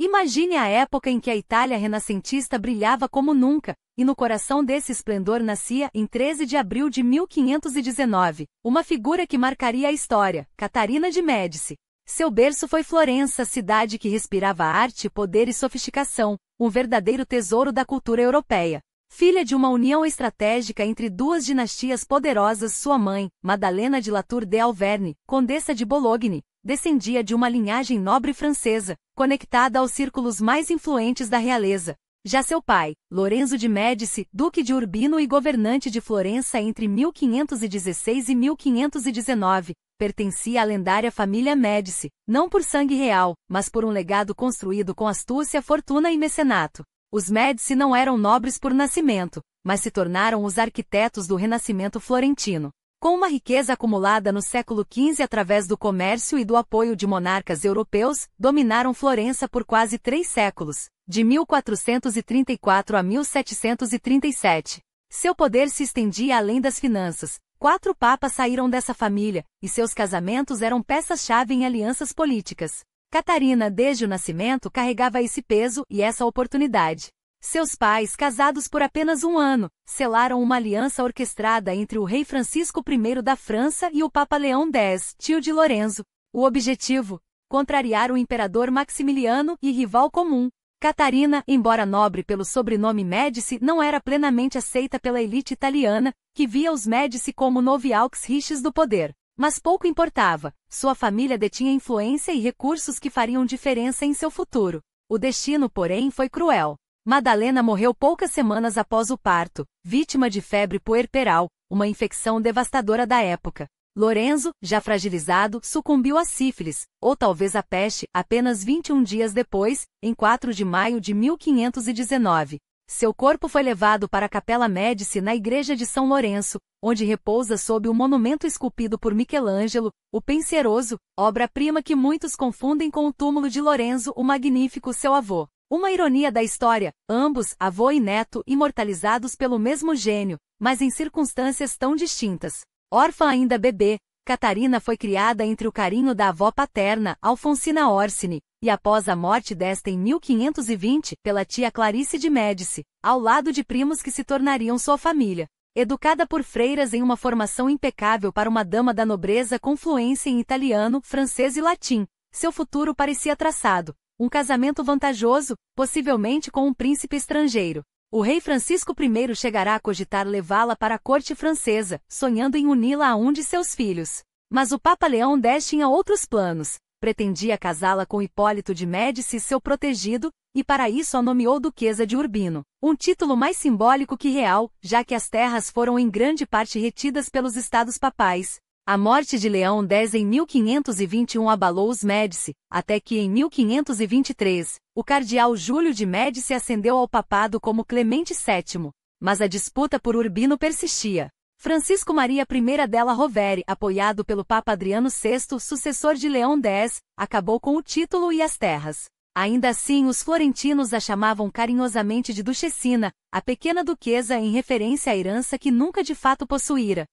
Imagine a época em que a Itália renascentista brilhava como nunca, e no coração desse esplendor nascia, em 13 de abril de 1519, uma figura que marcaria a história, Catarina de Médici. Seu berço foi Florença, cidade que respirava arte, poder e sofisticação, um verdadeiro tesouro da cultura europeia. Filha de uma união estratégica entre duas dinastias poderosas, sua mãe, Madalena de Latour de Alverny, condessa de Bologne, descendia de uma linhagem nobre francesa, conectada aos círculos mais influentes da realeza. Já seu pai, Lorenzo de Médici, duque de Urbino e governante de Florença entre 1516 e 1519, pertencia à lendária família Médici, não por sangue real, mas por um legado construído com astúcia, fortuna e mecenato. Os Médici não eram nobres por nascimento, mas se tornaram os arquitetos do Renascimento florentino. Com uma riqueza acumulada no século XV através do comércio e do apoio de monarcas europeus, dominaram Florença por quase 3 séculos, de 1434 a 1737. Seu poder se estendia além das finanças. 4 papas saíram dessa família, e seus casamentos eram peças-chave em alianças políticas. Catarina, desde o nascimento, carregava esse peso e essa oportunidade. Seus pais, casados por apenas 1 ano, selaram uma aliança orquestrada entre o rei Francisco I da França e o Papa Leão X, tio de Lorenzo. O objetivo? Contrariar o imperador Maximiliano e rival comum. Catarina, embora nobre pelo sobrenome Médici, não era plenamente aceita pela elite italiana, que via os Médici como noviaux riches do poder. Mas pouco importava, sua família detinha influência e recursos que fariam diferença em seu futuro. O destino, porém, foi cruel. Madalena morreu poucas semanas após o parto, vítima de febre puerperal, uma infecção devastadora da época. Lorenzo, já fragilizado, sucumbiu à sífilis, ou talvez à peste, apenas 21 dias depois, em 4 de maio de 1519. Seu corpo foi levado para a Capela Médici na igreja de São Lourenço, onde repousa sob o monumento esculpido por Michelangelo, o Pensieroso, obra-prima que muitos confundem com o túmulo de Lorenzo o Magnífico, seu avô. Uma ironia da história, ambos, avô e neto, imortalizados pelo mesmo gênio, mas em circunstâncias tão distintas. Órfã ainda bebê, Catarina foi criada entre o carinho da avó paterna, Alfonsina Orsini, e após a morte desta em 1520, pela tia Clarice de Médici, ao lado de primos que se tornariam sua família. Educada por freiras em uma formação impecável para uma dama da nobreza com fluência em italiano, francês e latim, seu futuro parecia traçado. Um casamento vantajoso, possivelmente com um príncipe estrangeiro. O rei Francisco I chegará a cogitar levá-la para a corte francesa, sonhando em uni-la a um de seus filhos. Mas o Papa Leão X tinha outros planos. Pretendia casá-la com Hipólito de Médici, seu protegido, e para isso a nomeou Duquesa de Urbino. Um título mais simbólico que real, já que as terras foram em grande parte retidas pelos estados papais. A morte de Leão X em 1521 abalou os Médici, até que em 1523, o cardeal Júlio de Médici ascendeu ao papado como Clemente VII. Mas a disputa por Urbino persistia. Francisco Maria I della Rovere, apoiado pelo Papa Adriano VI, sucessor de Leão X, acabou com o título e as terras. Ainda assim, os florentinos a chamavam carinhosamente de Duchessina, a pequena duquesa em referência à herança que nunca de fato possuíra.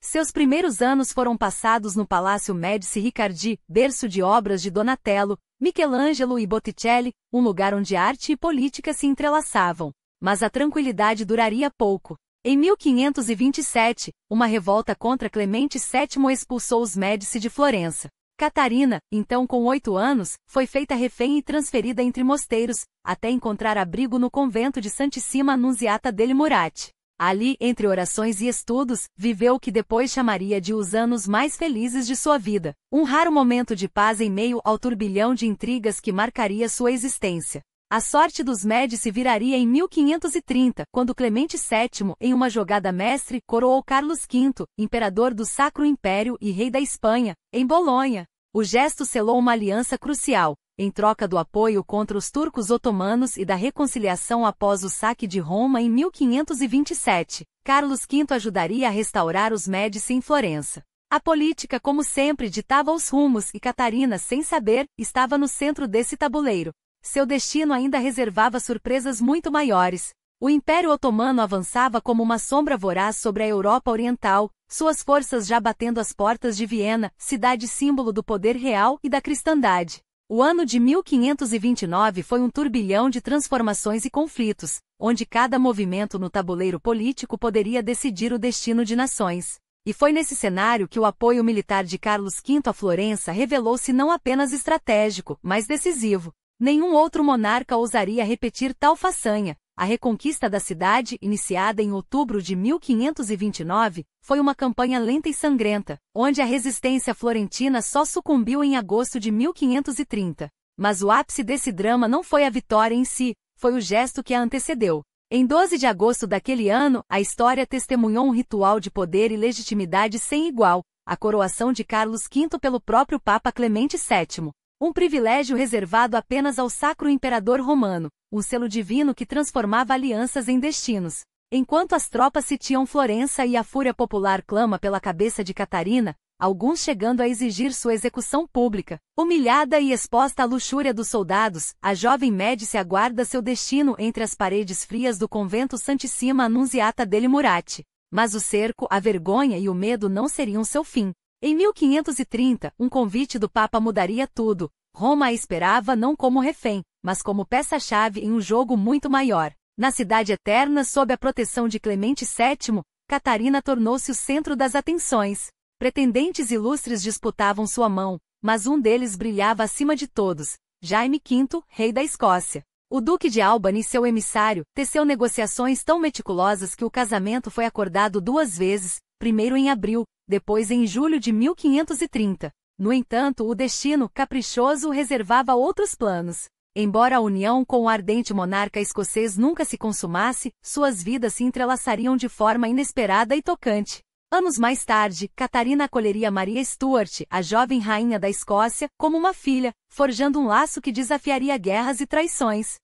Seus primeiros anos foram passados no Palácio Médici Riccardi, berço de obras de Donatello, Michelangelo e Botticelli, um lugar onde arte e política se entrelaçavam. Mas a tranquilidade duraria pouco. Em 1527, uma revolta contra Clemente VII expulsou os Médici de Florença. Catarina, então com 8 anos, foi feita refém e transferida entre mosteiros, até encontrar abrigo no convento de Santissima Annunziata delle Murate. Ali, entre orações e estudos, viveu o que depois chamaria de os anos mais felizes de sua vida. Um raro momento de paz em meio ao turbilhão de intrigas que marcaria sua existência. A sorte dos Médici viraria em 1530, quando Clemente VII, em uma jogada mestre, coroou Carlos V, imperador do Sacro Império e rei da Espanha, em Bolonha. O gesto selou uma aliança crucial. Em troca do apoio contra os turcos otomanos e da reconciliação após o saque de Roma em 1527, Carlos V ajudaria a restaurar os Médici em Florença. A política, como sempre, ditava os rumos e Catarina, sem saber, estava no centro desse tabuleiro. Seu destino ainda reservava surpresas muito maiores. O Império Otomano avançava como uma sombra voraz sobre a Europa Oriental, suas forças já batendo as portas de Viena, cidade símbolo do poder real e da cristandade. O ano de 1529 foi um turbilhão de transformações e conflitos, onde cada movimento no tabuleiro político poderia decidir o destino de nações. E foi nesse cenário que o apoio militar de Carlos V a Florença revelou-se não apenas estratégico, mas decisivo. Nenhum outro monarca ousaria repetir tal façanha. A reconquista da cidade, iniciada em outubro de 1529, foi uma campanha lenta e sangrenta, onde a resistência florentina só sucumbiu em agosto de 1530. Mas o ápice desse drama não foi a vitória em si, foi o gesto que a antecedeu. Em 12 de agosto daquele ano, a história testemunhou um ritual de poder e legitimidade sem igual, a coroação de Carlos V pelo próprio Papa Clemente VII. Um privilégio reservado apenas ao Sacro Imperador Romano, um selo divino que transformava alianças em destinos. Enquanto as tropas sitiam Florença e a fúria popular clama pela cabeça de Catarina, alguns chegando a exigir sua execução pública. Humilhada e exposta à luxúria dos soldados, a jovem Médici aguarda seu destino entre as paredes frias do convento Santissima Annunziata degli Murati. Mas o cerco, a vergonha e o medo não seriam seu fim. Em 1530, um convite do Papa mudaria tudo. Roma a esperava não como refém, mas como peça-chave em um jogo muito maior. Na Cidade Eterna, sob a proteção de Clemente VII, Catarina tornou-se o centro das atenções. Pretendentes ilustres disputavam sua mão, mas um deles brilhava acima de todos, Jaime V, rei da Escócia. O Duque de Albany, seu emissário, teceu negociações tão meticulosas que o casamento foi acordado 2 vezes, primeiro em abril, depois em julho de 1530. No entanto, o destino, caprichoso, reservava outros planos. Embora a união com o ardente monarca escocês nunca se consumasse, suas vidas se entrelaçariam de forma inesperada e tocante. Anos mais tarde, Catarina acolheria Maria Stuart, a jovem rainha da Escócia, como uma filha, forjando um laço que desafiaria guerras e traições.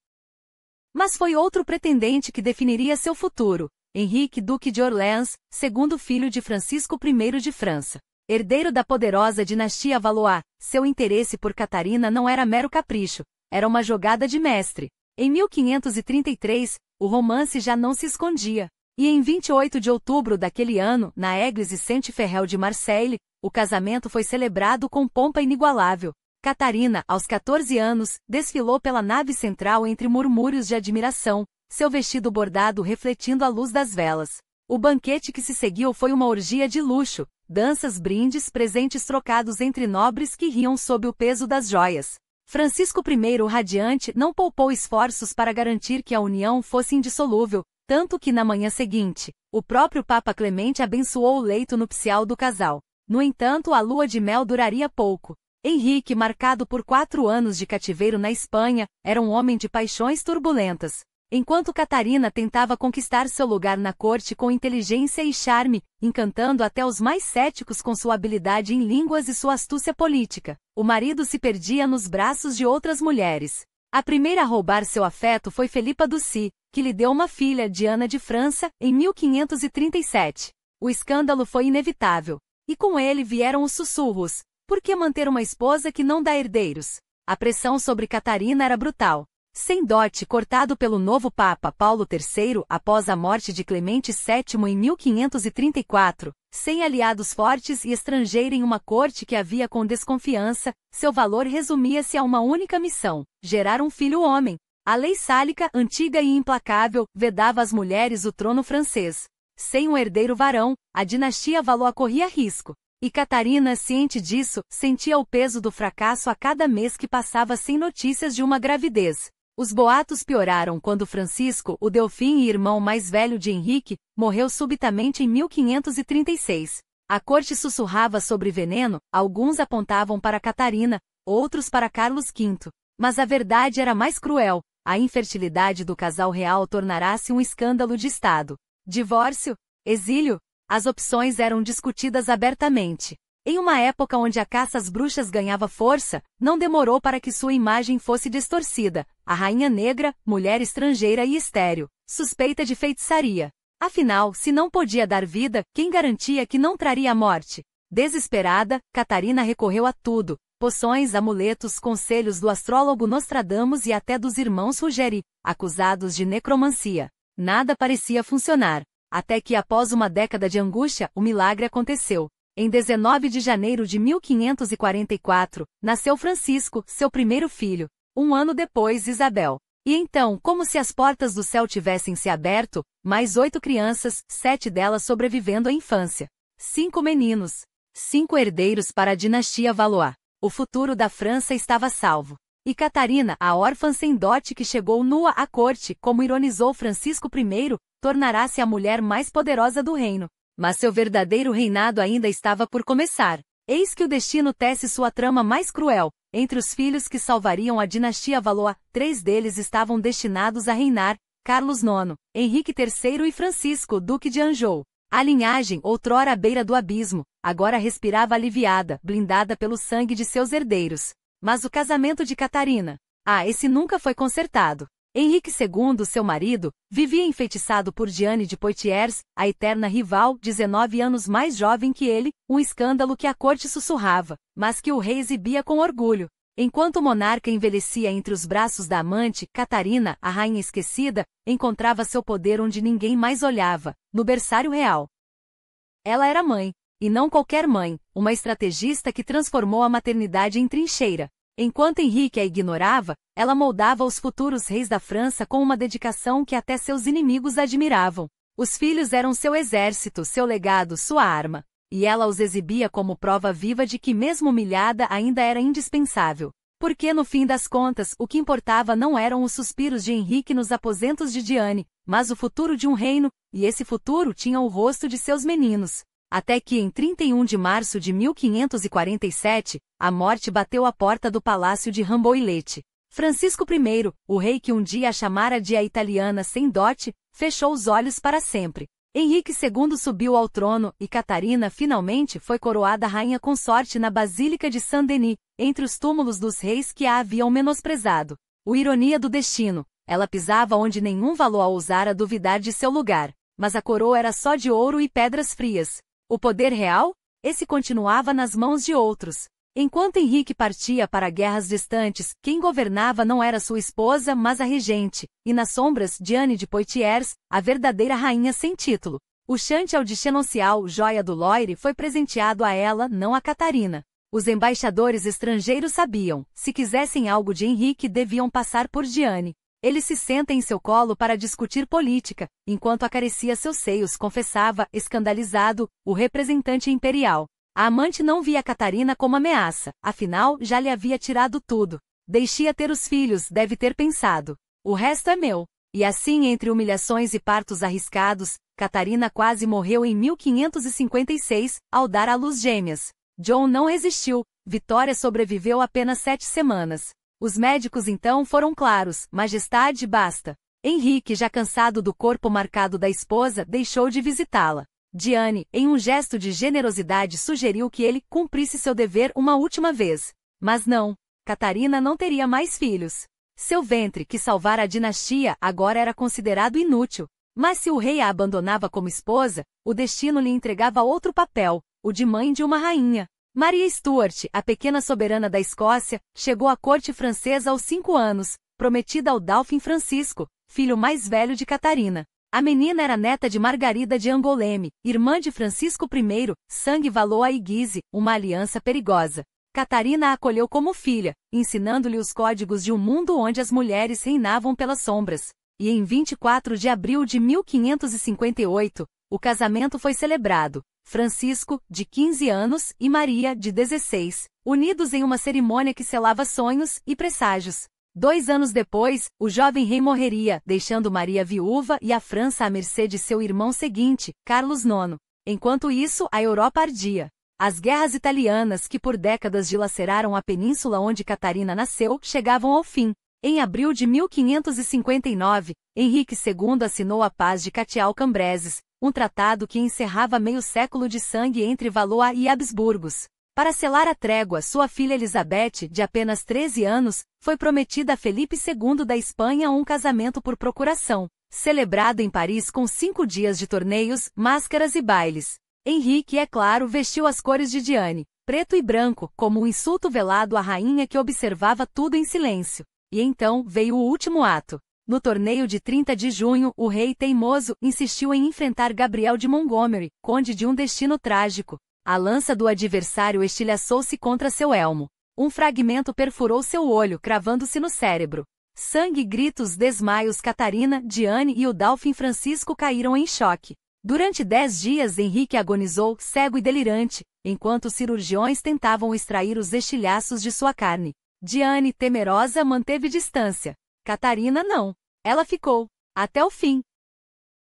Mas foi outro pretendente que definiria seu futuro. Henrique, Duque de Orleans, segundo filho de Francisco I de França. Herdeiro da poderosa dinastia Valois, seu interesse por Catarina não era mero capricho, era uma jogada de mestre. Em 1533, o romance já não se escondia. E em 28 de outubro daquele ano, na Église Saint-Ferréol de Marseille, o casamento foi celebrado com pompa inigualável. Catarina, aos 14 anos, desfilou pela nave central entre murmúrios de admiração, seu vestido bordado refletindo a luz das velas. O banquete que se seguiu foi uma orgia de luxo, danças, brindes, presentes trocados entre nobres que riam sob o peso das joias. Francisco I, radiante, não poupou esforços para garantir que a união fosse indissolúvel, tanto que na manhã seguinte, o próprio Papa Clemente abençoou o leito nupcial do casal. No entanto, a lua de mel duraria pouco. Henrique, marcado por 4 anos de cativeiro na Espanha, era um homem de paixões turbulentas. Enquanto Catarina tentava conquistar seu lugar na corte com inteligência e charme, encantando até os mais céticos com sua habilidade em línguas e sua astúcia política, o marido se perdia nos braços de outras mulheres. A primeira a roubar seu afeto foi Felipa Ducy, que lhe deu uma filha, Diana de França, em 1537. O escândalo foi inevitável. E com ele vieram os sussurros. Por que manter uma esposa que não dá herdeiros? A pressão sobre Catarina era brutal. Sem dote, cortado pelo novo Papa Paulo III após a morte de Clemente VII em 1534, sem aliados fortes e estrangeira em uma corte que a via com desconfiança, seu valor resumia-se a uma única missão: gerar um filho homem. A lei sálica, antiga e implacável, vedava às mulheres o trono francês. Sem um herdeiro varão, a dinastia Valois corria risco. E Catarina, ciente disso, sentia o peso do fracasso a cada mês que passava sem notícias de uma gravidez. Os boatos pioraram quando Francisco, o Delfim e irmão mais velho de Henrique, morreu subitamente em 1536. A corte sussurrava sobre veneno, alguns apontavam para Catarina, outros para Carlos V. Mas a verdade era mais cruel. A infertilidade do casal real tornará-se um escândalo de Estado. Divórcio? Exílio? As opções eram discutidas abertamente. Em uma época onde a caça às bruxas ganhava força, não demorou para que sua imagem fosse distorcida. A rainha negra, mulher estrangeira e estéril, suspeita de feitiçaria. Afinal, se não podia dar vida, quem garantia que não traria a morte? Desesperada, Catarina recorreu a tudo: poções, amuletos, conselhos do astrólogo Nostradamus e até dos irmãos Ruggieri, acusados de necromancia. Nada parecia funcionar. Até que, após uma década de angústia, o milagre aconteceu. Em 19 de janeiro de 1544, nasceu Francisco, seu primeiro filho. Um ano depois, Isabel. E então, como se as portas do céu tivessem se aberto, mais 8 crianças, 7 delas sobrevivendo à infância. 5 meninos. 5 herdeiros para a dinastia Valois. O futuro da França estava salvo. E Catarina, a órfã sem dote que chegou nua à corte, como ironizou Francisco I, tornará-se a mulher mais poderosa do reino. Mas seu verdadeiro reinado ainda estava por começar. Eis que o destino tece sua trama mais cruel. Entre os filhos que salvariam a dinastia Valois, 3 deles estavam destinados a reinar: Carlos IX, Henrique III e Francisco, duque de Anjou. A linhagem, outrora à beira do abismo, agora respirava aliviada, blindada pelo sangue de seus herdeiros. Mas o casamento de Catarina? Esse nunca foi consertado. Henrique II, seu marido, vivia enfeitiçado por Diane de Poitiers, a eterna rival, 19 anos mais jovem que ele, um escândalo que a corte sussurrava, mas que o rei exibia com orgulho. Enquanto o monarca envelhecia entre os braços da amante, Catarina, a rainha esquecida, encontrava seu poder onde ninguém mais olhava, no berçário real. Ela era mãe, e não qualquer mãe, uma estrategista que transformou a maternidade em trincheira. Enquanto Henrique a ignorava, ela moldava os futuros reis da França com uma dedicação que até seus inimigos admiravam. Os filhos eram seu exército, seu legado, sua arma. E ela os exibia como prova viva de que mesmo humilhada ainda era indispensável. Porque no fim das contas, o que importava não eram os suspiros de Henrique nos aposentos de Diane, mas o futuro de um reino, e esse futuro tinha o rosto de seus meninos. Até que em 31 de março de 1547, a morte bateu à porta do palácio de Rambouillet. Francisco I, o rei que um dia a chamara de a italiana sem dote, fechou os olhos para sempre. Henrique II subiu ao trono, e Catarina finalmente foi coroada rainha consorte na Basílica de Saint-Denis, entre os túmulos dos reis que a haviam menosprezado. O ironia do destino, ela pisava onde nenhum Valois ousara duvidar de seu lugar, mas a coroa era só de ouro e pedras frias. O poder real? Esse continuava nas mãos de outros. Enquanto Henrique partia para guerras distantes, quem governava não era sua esposa mas a regente, e nas sombras, Diane de Poitiers, a verdadeira rainha sem título. O chantel de Chenoncial, joia do Loire, foi presenteado a ela, não a Catarina. Os embaixadores estrangeiros sabiam, se quisessem algo de Henrique deviam passar por Diane. Ele se senta em seu colo para discutir política, enquanto acaricia seus seios, confessava, escandalizado, o representante imperial. A amante não via Catarina como ameaça, afinal, já lhe havia tirado tudo. Deixia ter os filhos, deve ter pensado. O resto é meu. E assim, entre humilhações e partos arriscados, Catarina quase morreu em 1556, ao dar à luz gêmeas. John não resistiu, Vitória sobreviveu apenas 7 semanas. Os médicos então foram claros: majestade, basta. Henrique, já cansado do corpo marcado da esposa, deixou de visitá-la. Diane, em um gesto de generosidade, sugeriu que ele cumprisse seu dever uma última vez. Mas não. Catarina não teria mais filhos. Seu ventre, que salvara a dinastia, agora era considerado inútil. Mas se o rei a abandonava como esposa, o destino lhe entregava outro papel, o de mãe de uma rainha. Maria Stuart, a pequena soberana da Escócia, chegou à corte francesa aos 5 anos, prometida ao Dauphin Francisco, filho mais velho de Catarina. A menina era neta de Margarida de Angoulême, irmã de Francisco I, sangue Valois e Guise, uma aliança perigosa. Catarina a acolheu como filha, ensinando-lhe os códigos de um mundo onde as mulheres reinavam pelas sombras. E em 24 de abril de 1558, o casamento foi celebrado. Francisco, de 15 anos, e Maria, de 16, unidos em uma cerimônia que selava sonhos e presságios. 2 anos depois, o jovem rei morreria, deixando Maria viúva e a França à mercê de seu irmão seguinte, Carlos IX. Enquanto isso, a Europa ardia. As guerras italianas que por décadas dilaceraram a península onde Catarina nasceu, chegavam ao fim. Em abril de 1559, Henrique II assinou a Paz de Catial-Cambresis, um tratado que encerrava meio século de sangue entre Valois e Habsburgos. Para selar a trégua, sua filha Elizabeth, de apenas 13 anos, foi prometida a Felipe II da Espanha um casamento por procuração, celebrado em Paris com 5 dias de torneios, máscaras e bailes. Henrique, é claro, vestiu as cores de Diane, preto e branco, como um insulto velado à rainha que observava tudo em silêncio. E então veio o último ato. No torneio de 30 de junho, o rei teimoso insistiu em enfrentar Gabriel de Montgomery, conde de um destino trágico. A lança do adversário estilhaçou-se contra seu elmo. Um fragmento perfurou seu olho, cravando-se no cérebro. Sangue, gritos, desmaios. Catarina, Diane e o Dauphin Francisco caíram em choque. Durante 10 dias Henrique agonizou, cego e delirante, enquanto os cirurgiões tentavam extrair os estilhaços de sua carne. Diane, temerosa, manteve distância. Catarina não. Ela ficou. Até o fim.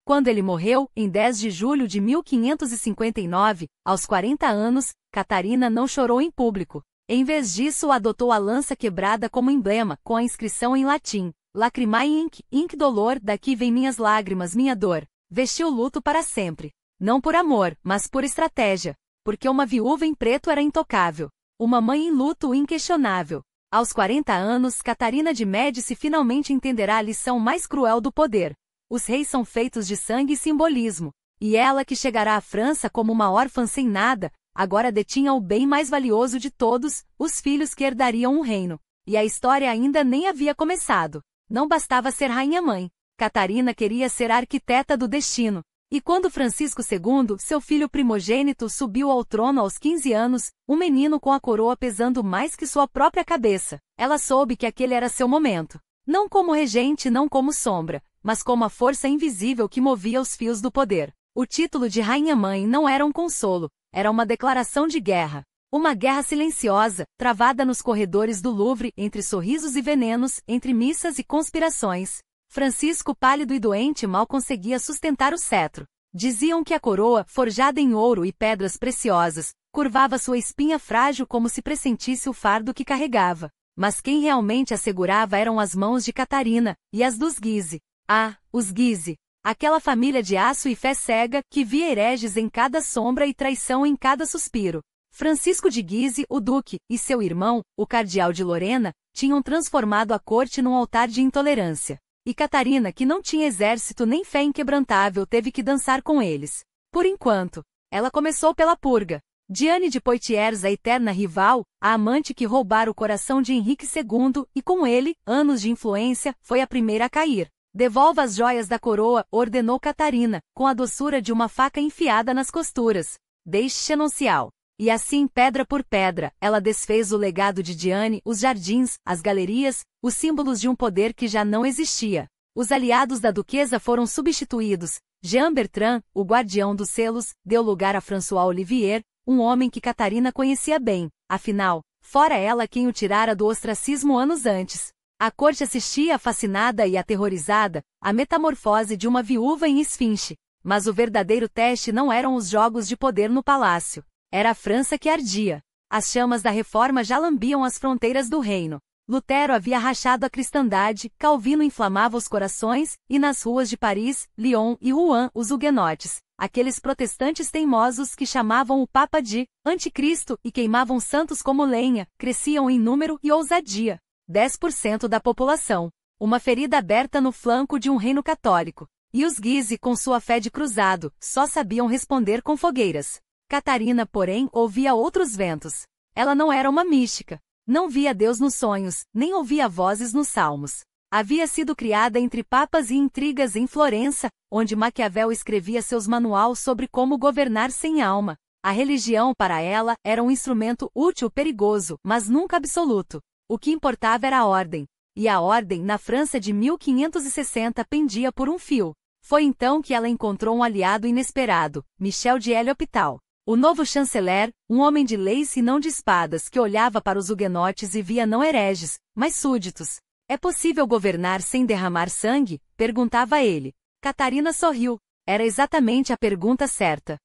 Quando ele morreu, em 10 de julho de 1559, aos 40 anos, Catarina não chorou em público. Em vez disso, adotou a lança quebrada como emblema, com a inscrição em latim: Lacrimae Inc, dolor, daqui vem minhas lágrimas, minha dor. Vestiu luto para sempre. Não por amor, mas por estratégia. Porque uma viúva em preto era intocável. Uma mãe em luto inquestionável. Aos 40 anos, Catarina de Médici finalmente entenderá a lição mais cruel do poder. Os reis são feitos de sangue e simbolismo. E ela, que chegará à França como uma órfã sem nada, agora detinha o bem mais valioso de todos, os filhos que herdariam um reino. E a história ainda nem havia começado. Não bastava ser rainha-mãe. Catarina queria ser a arquiteta do destino. E quando Francisco II, seu filho primogênito, subiu ao trono aos 15 anos, um menino com a coroa pesando mais que sua própria cabeça, ela soube que aquele era seu momento. Não como regente, não como sombra, mas como a força invisível que movia os fios do poder. O título de rainha-mãe não era um consolo, era uma declaração de guerra. Uma guerra silenciosa, travada nos corredores do Louvre, entre sorrisos e venenos, entre missas e conspirações. Francisco, pálido e doente, mal conseguia sustentar o cetro. Diziam que a coroa, forjada em ouro e pedras preciosas, curvava sua espinha frágil como se pressentisse o fardo que carregava. Mas quem realmente a segurava eram as mãos de Catarina, e as dos Guise. Ah, os Guise! Aquela família de aço e fé cega, que via hereges em cada sombra e traição em cada suspiro. Francisco de Guise, o duque, e seu irmão, o cardeal de Lorena, tinham transformado a corte num altar de intolerância. E Catarina, que não tinha exército nem fé inquebrantável, teve que dançar com eles. Por enquanto, ela começou pela purga. Diane de Poitiers, a eterna rival, a amante que roubara o coração de Henrique II, e com ele, anos de influência, foi a primeira a cair. Devolva as joias da coroa, ordenou Catarina, com a doçura de uma faca enfiada nas costuras. Deixe-se anunciar. E assim, pedra por pedra, ela desfez o legado de Diane, os jardins, as galerias, os símbolos de um poder que já não existia. Os aliados da duquesa foram substituídos. Jean Bertrand, o guardião dos selos, deu lugar a François Olivier, um homem que Catarina conhecia bem, afinal, fora ela quem o tirara do ostracismo anos antes. A corte assistia fascinada e aterrorizada à metamorfose de uma viúva em esfinge. Mas o verdadeiro teste não eram os jogos de poder no palácio. Era a França que ardia. As chamas da reforma já lambiam as fronteiras do reino. Lutero havia rachado a cristandade, Calvino inflamava os corações, e nas ruas de Paris, Lyon e Rouen os huguenotes, aqueles protestantes teimosos que chamavam o Papa de Anticristo e queimavam santos como lenha, cresciam em número e ousadia. 10% da população. Uma ferida aberta no flanco de um reino católico. E os Guise, com sua fé de cruzado, só sabiam responder com fogueiras. Catarina, porém, ouvia outros ventos. Ela não era uma mística. Não via Deus nos sonhos, nem ouvia vozes nos salmos. Havia sido criada entre papas e intrigas em Florença, onde Maquiavel escrevia seus manuais sobre como governar sem alma. A religião, para ela, era um instrumento útil, perigoso, mas nunca absoluto. O que importava era a ordem. E a ordem, na França de 1560, pendia por um fio. Foi então que ela encontrou um aliado inesperado, Michel de L'Hopital. O novo chanceler, um homem de leis e não de espadas, que olhava para os huguenotes e via não hereges, mas súditos. É possível governar sem derramar sangue? Perguntava ele. Catarina sorriu. Era exatamente a pergunta certa.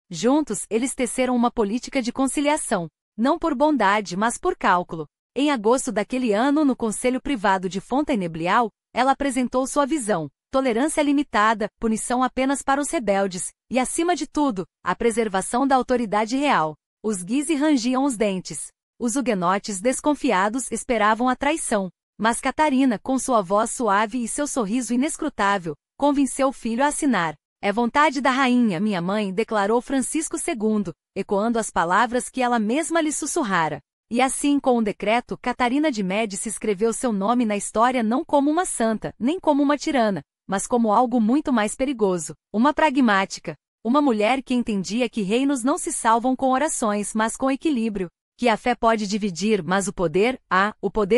Juntos, eles teceram uma política de conciliação. Não por bondade, mas por cálculo. Em agosto daquele ano, no Conselho Privado de Fontainebleau, ela apresentou sua visão. Tolerância limitada, punição apenas para os rebeldes, e acima de tudo, a preservação da autoridade real. Os Guise rangiam os dentes. Os huguenotes desconfiados esperavam a traição. Mas Catarina, com sua voz suave e seu sorriso inescrutável, convenceu o filho a assinar. É vontade da rainha, minha mãe, declarou Francisco II, ecoando as palavras que ela mesma lhe sussurrara. E assim, com o decreto, Catarina de Médici escreveu seu nome na história não como uma santa, nem como uma tirana, mas como algo muito mais perigoso, uma pragmática. Uma mulher que entendia que reinos não se salvam com orações mas com equilíbrio, que a fé pode dividir mas o poder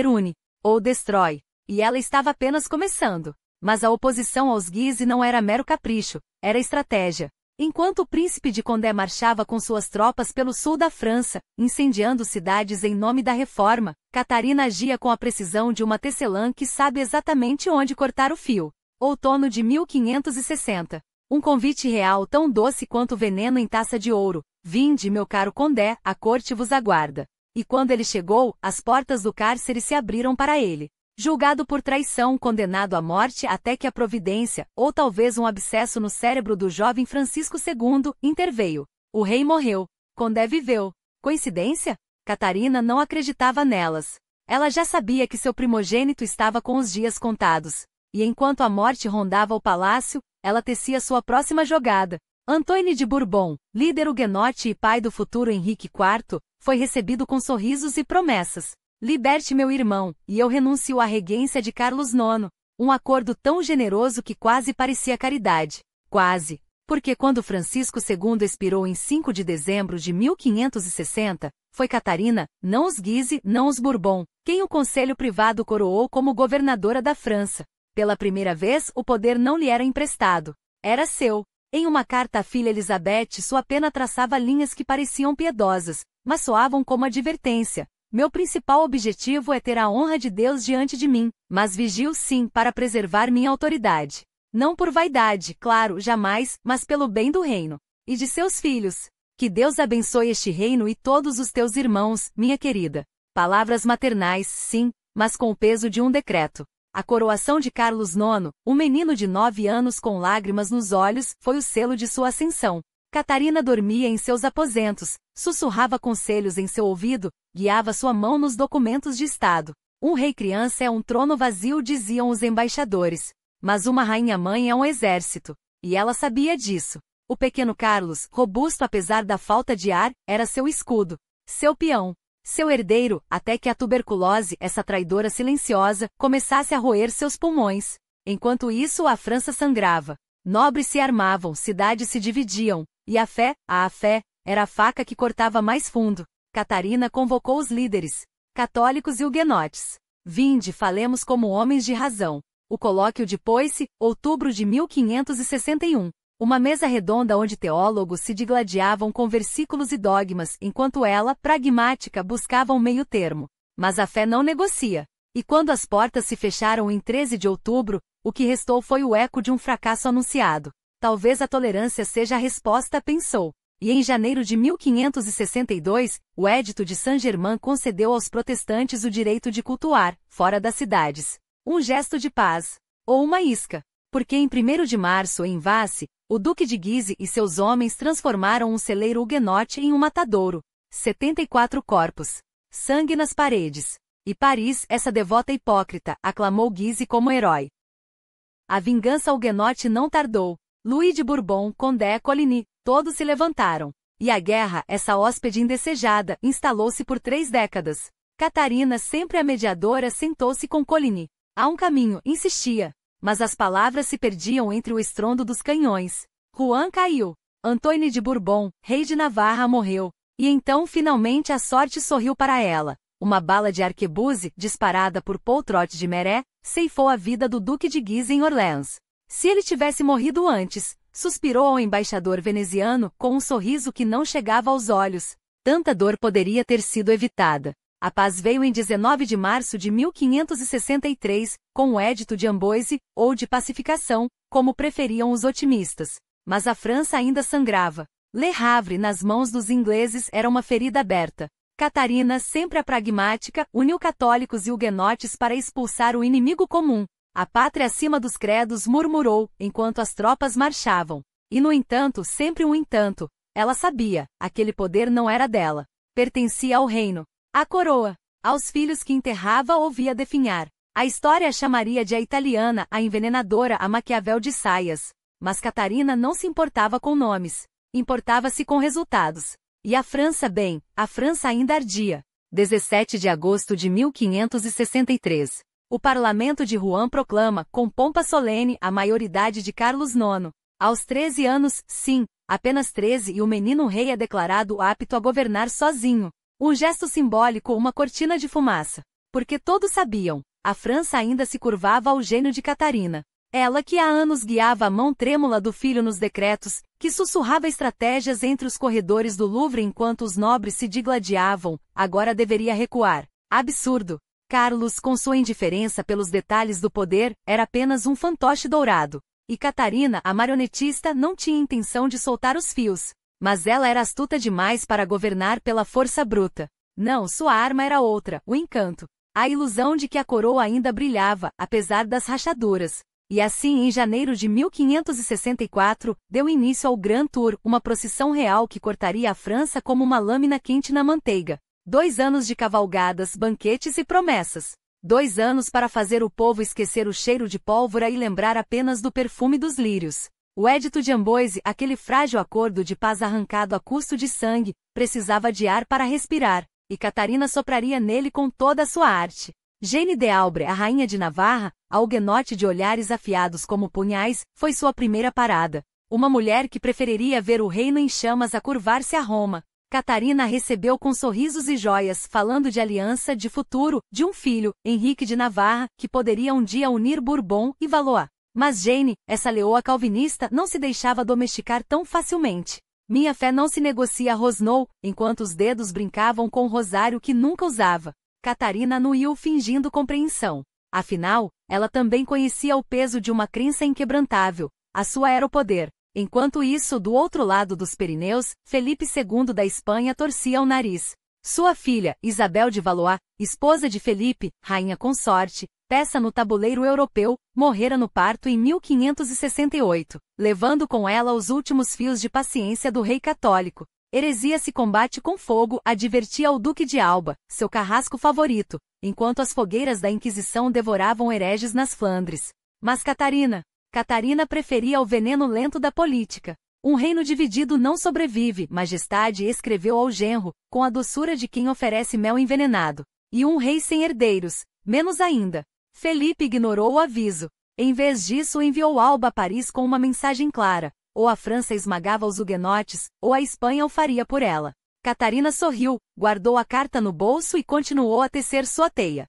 une, ou destrói. E ela estava apenas começando. Mas a oposição aos Guise não era mero capricho, era estratégia. Enquanto o príncipe de Condé marchava com suas tropas pelo sul da França, incendiando cidades em nome da reforma, Catarina agia com a precisão de uma tecelã que sabe exatamente onde cortar o fio. Outono de 1560. Um convite real tão doce quanto veneno em taça de ouro. Vinde, meu caro Condé, a corte vos aguarda. E quando ele chegou, as portas do cárcere se abriram para ele. Julgado por traição, condenado à morte até que a providência, ou talvez um abscesso no cérebro do jovem Francisco II, interveio. O rei morreu. Condé viveu. Coincidência? Catarina não acreditava nelas. Ela já sabia que seu primogênito estava com os dias contados. E enquanto a morte rondava o palácio, ela tecia sua próxima jogada. Antoine de Bourbon, líder huguenote e pai do futuro Henrique IV, foi recebido com sorrisos e promessas. Liberte meu irmão, e eu renuncio à regência de Carlos IX. Um acordo tão generoso que quase parecia caridade. Quase. Porque quando Francisco II expirou em 5 de dezembro de 1560, foi Catarina, não os Guise, não os Bourbon, quem o conselho privado coroou como governadora da França. Pela primeira vez, o poder não lhe era emprestado. Era seu. Em uma carta à filha Elizabeth, sua pena traçava linhas que pareciam piedosas, mas soavam como advertência. Meu principal objetivo é ter a honra de Deus diante de mim, mas vigio sim para preservar minha autoridade. Não por vaidade, claro, jamais, mas pelo bem do reino. E de seus filhos. Que Deus abençoe este reino e todos os teus irmãos, minha querida. Palavras maternais, sim, mas com o peso de um decreto. A coroação de Carlos IX, um menino de 9 anos com lágrimas nos olhos, foi o selo de sua ascensão. Catarina dormia em seus aposentos, sussurrava conselhos em seu ouvido, guiava sua mão nos documentos de Estado. Um rei criança é um trono vazio, diziam os embaixadores. Mas uma rainha-mãe é um exército. E ela sabia disso. O pequeno Carlos, robusto apesar da falta de ar, era seu escudo, seu peão, seu herdeiro, até que a tuberculose, essa traidora silenciosa, começasse a roer seus pulmões. Enquanto isso, a França sangrava. Nobres se armavam, cidades se dividiam. E a fé, era a faca que cortava mais fundo. Catarina convocou os líderes, católicos e huguenotes. Vinde, falemos como homens de razão. O colóquio de Poissy, outubro de 1561. Uma mesa redonda onde teólogos se digladiavam com versículos e dogmas, enquanto ela, pragmática, buscava um meio termo. Mas a fé não negocia. E quando as portas se fecharam em 13 de outubro, o que restou foi o eco de um fracasso anunciado. Talvez a tolerância seja a resposta, pensou. E em janeiro de 1562, o Edito de Saint-Germain concedeu aos protestantes o direito de cultuar, fora das cidades. Um gesto de paz. Ou uma isca. Porque em 1º de março, em Vasse, o Duque de Guise e seus homens transformaram um celeiro huguenote em um matadouro. 74 corpos. Sangue nas paredes. E Paris, essa devota hipócrita, aclamou Guise como herói. A vingança huguenote não tardou. Louis de Bourbon, Condé, Coligny, todos se levantaram. E a guerra, essa hóspede indesejada, instalou-se por 3 décadas. Catarina, sempre a mediadora, sentou-se com Coligny. Há um caminho, insistia. Mas as palavras se perdiam entre o estrondo dos canhões. Rouen caiu. Antoine de Bourbon, rei de Navarra, morreu. E então finalmente a sorte sorriu para ela. Uma bala de arquebuse, disparada por Poltrot de Méré, ceifou a vida do Duque de Guise em Orléans. Se ele tivesse morrido antes, suspirou ao embaixador veneziano, com um sorriso que não chegava aos olhos. Tanta dor poderia ter sido evitada. A paz veio em 19 de março de 1563, com o Edito de Amboise, ou de pacificação, como preferiam os otimistas. Mas a França ainda sangrava. Le Havre nas mãos dos ingleses era uma ferida aberta. Catarina, sempre a pragmática, uniu católicos e huguenotes para expulsar o inimigo comum. A pátria acima dos credos, murmurou, enquanto as tropas marchavam. E no entanto, sempre um entanto, ela sabia, aquele poder não era dela. Pertencia ao reino. À coroa. Aos filhos que enterrava ou via definhar. A história a chamaria de a italiana, a envenenadora, a Maquiavel de saias. Mas Catarina não se importava com nomes. Importava-se com resultados. E a França, bem, a França ainda ardia. 17 de agosto de 1563. O Parlamento de Rouen proclama, com pompa solene, a maioridade de Carlos IX. Aos 13 anos, sim, Apenas 13 e o menino rei é declarado apto a governar sozinho. Um gesto simbólico, uma cortina de fumaça. Porque todos sabiam, a França ainda se curvava ao gênio de Catarina. Ela que há anos guiava a mão trêmula do filho nos decretos, que sussurrava estratégias entre os corredores do Louvre enquanto os nobres se digladiavam, agora deveria recuar. Absurdo! Carlos, com sua indiferença pelos detalhes do poder, era apenas um fantoche dourado. E Catarina, a marionetista, não tinha intenção de soltar os fios. Mas ela era astuta demais para governar pela força bruta. Não, sua arma era outra, o encanto. A ilusão de que a coroa ainda brilhava, apesar das rachaduras. E assim, em janeiro de 1564, deu início ao Grand Tour, uma procissão real que cortaria a França como uma lâmina quente na manteiga. 2 anos de cavalgadas, banquetes e promessas. 2 anos para fazer o povo esquecer o cheiro de pólvora e lembrar apenas do perfume dos lírios. O Edito de Amboise, aquele frágil acordo de paz arrancado a custo de sangue, precisava de ar para respirar, e Catarina sopraria nele com toda a sua arte. Jane d'Albret, a rainha de Navarra, a huguenote de olhares afiados como punhais, foi sua primeira parada. Uma mulher que preferiria ver o reino em chamas a curvar-se a Roma. Catarina recebeu com sorrisos e joias, falando de aliança, de futuro, de um filho, Henrique de Navarra, que poderia um dia unir Bourbon e Valois. Mas Jane, essa leoa calvinista, não se deixava domesticar tão facilmente. Minha fé não se negocia, rosnou, enquanto os dedos brincavam com o rosário que nunca usava. Catarina anuiu fingindo compreensão. Afinal, ela também conhecia o peso de uma crença inquebrantável. A sua era o poder. Enquanto isso, do outro lado dos Pirineus, Felipe II da Espanha torcia o nariz. Sua filha, Isabel de Valois, esposa de Felipe, rainha consorte, peça no tabuleiro europeu, morrera no parto em 1568, levando com ela os últimos fios de paciência do rei católico. Heresia se combate com fogo, advertia o Duque de Alba, seu carrasco favorito, enquanto as fogueiras da Inquisição devoravam hereges nas Flandres. Mas Catarina preferia o veneno lento da política. Um reino dividido não sobrevive, majestade, escreveu ao genro, com a doçura de quem oferece mel envenenado. E um rei sem herdeiros, menos ainda. Felipe ignorou o aviso. Em vez disso, enviou Alba a Paris com uma mensagem clara. Ou a França esmagava os huguenotes, ou a Espanha o faria por ela. Catarina sorriu, guardou a carta no bolso e continuou a tecer sua teia.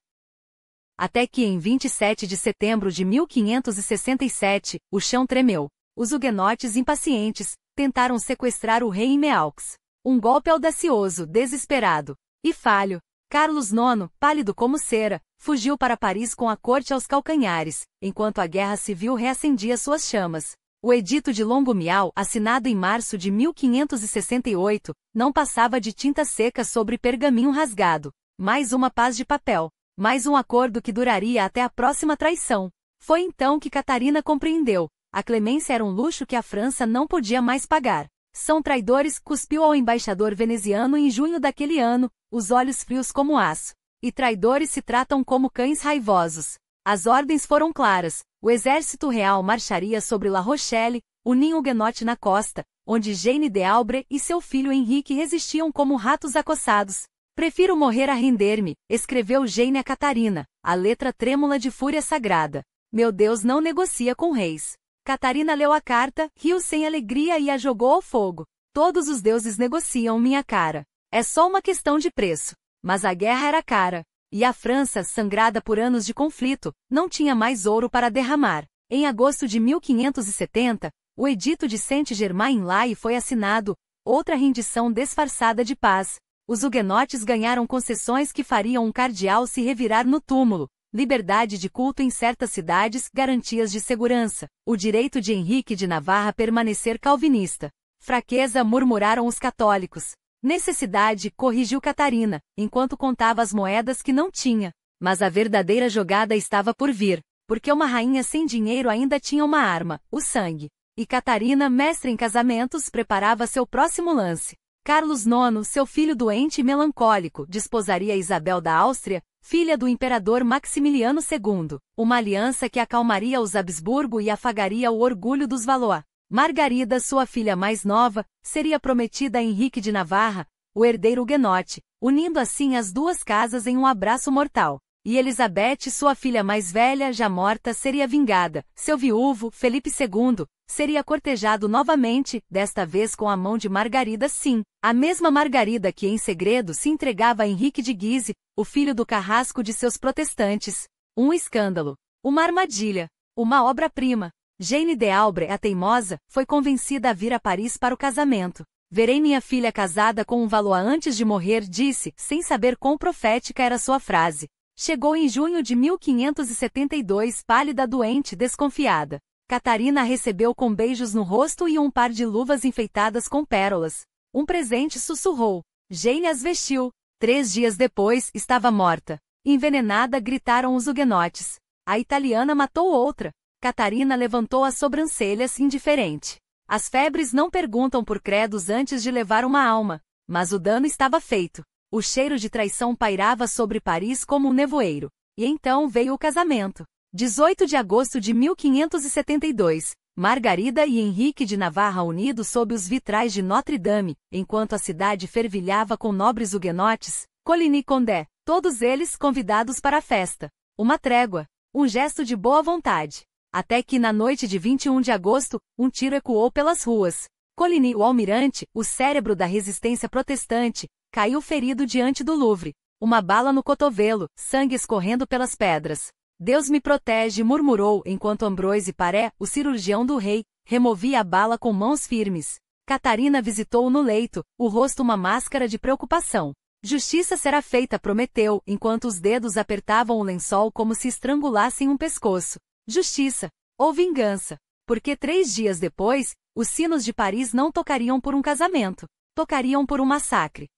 Até que em 27 de setembro de 1567, o chão tremeu. Os huguenotes impacientes tentaram sequestrar o rei em Meaux. Um golpe audacioso, desesperado e falho. Carlos IX, pálido como cera, fugiu para Paris com a corte aos calcanhares, enquanto a guerra civil reacendia suas chamas. O Edito de Longumial, assinado em março de 1568, não passava de tinta seca sobre pergaminho rasgado. Mais uma paz de papel. Mais um acordo que duraria até a próxima traição. Foi então que Catarina compreendeu. A clemência era um luxo que a França não podia mais pagar. São traidores, cuspiu ao embaixador veneziano em junho daquele ano, os olhos frios como aço. E traidores se tratam como cães raivosos. As ordens foram claras. O exército real marcharia sobre La Rochelle, o ninho huguenote na costa, onde Jane d'Albret e seu filho Henrique resistiam como ratos acossados. Prefiro morrer a render-me, escreveu Jane a Catarina, a letra trêmula de fúria sagrada. Meu Deus não negocia com reis. Catarina leu a carta, riu sem alegria e a jogou ao fogo. Todos os deuses negociam minha cara. É só uma questão de preço. Mas a guerra era cara. E a França, sangrada por anos de conflito, não tinha mais ouro para derramar. Em agosto de 1570, o Edito de Saint-Germain-en-Laye foi assinado, outra rendição disfarçada de paz. Os huguenotes ganharam concessões que fariam um cardeal se revirar no túmulo, liberdade de culto em certas cidades, garantias de segurança, o direito de Henrique de Navarra permanecer calvinista. Fraqueza, murmuraram os católicos. Necessidade, corrigiu Catarina, enquanto contava as moedas que não tinha. Mas a verdadeira jogada estava por vir, porque uma rainha sem dinheiro ainda tinha uma arma, o sangue. E Catarina, mestre em casamentos, preparava seu próximo lance. Carlos IX, seu filho doente e melancólico, desposaria Isabel da Áustria, filha do imperador Maximiliano II, uma aliança que acalmaria os Habsburgo e afagaria o orgulho dos Valois. Margarida, sua filha mais nova, seria prometida a Henrique de Navarra, o herdeiro huguenote, unindo assim as duas casas em um abraço mortal. E Elizabeth, sua filha mais velha, já morta, seria vingada. Seu viúvo, Felipe II, seria cortejado novamente, desta vez com a mão de Margarida, sim, a mesma Margarida que em segredo se entregava a Henrique de Guise, o filho do carrasco de seus protestantes. Um escândalo. Uma armadilha. Uma obra-prima. Jane de Albret, a teimosa, foi convencida a vir a Paris para o casamento. Verei minha filha casada com um Valois antes de morrer, disse, sem saber quão profética era sua frase. Chegou em junho de 1572, pálida, doente, desconfiada. Catarina a recebeu com beijos no rosto e um par de luvas enfeitadas com pérolas. Um presente, sussurrou. Jane as vestiu. 3 dias depois, estava morta. Envenenada, gritaram os huguenotes. A italiana matou outra. Catarina levantou as sobrancelhas, indiferente. As febres não perguntam por credos antes de levar uma alma. Mas o dano estava feito. O cheiro de traição pairava sobre Paris como um nevoeiro. E então veio o casamento. 18 de agosto de 1572. Margarida e Henrique de Navarra unidos sob os vitrais de Notre-Dame, enquanto a cidade fervilhava com nobres huguenotes, Coligny Condé, todos eles convidados para a festa. Uma trégua. Um gesto de boa vontade. Até que na noite de 21 de agosto, um tiro ecoou pelas ruas. Coligny, o almirante, o cérebro da resistência protestante, caiu ferido diante do Louvre. Uma bala no cotovelo, sangue escorrendo pelas pedras. Deus me protege, murmurou, enquanto Ambroise Paré, o cirurgião do rei, removia a bala com mãos firmes. Catarina visitou-o no leito, o rosto uma máscara de preocupação. Justiça será feita, prometeu, enquanto os dedos apertavam o lençol como se estrangulassem um pescoço. Justiça. Ou vingança. Porque 3 dias depois, os sinos de Paris não tocariam por um casamento. Tocariam por um massacre.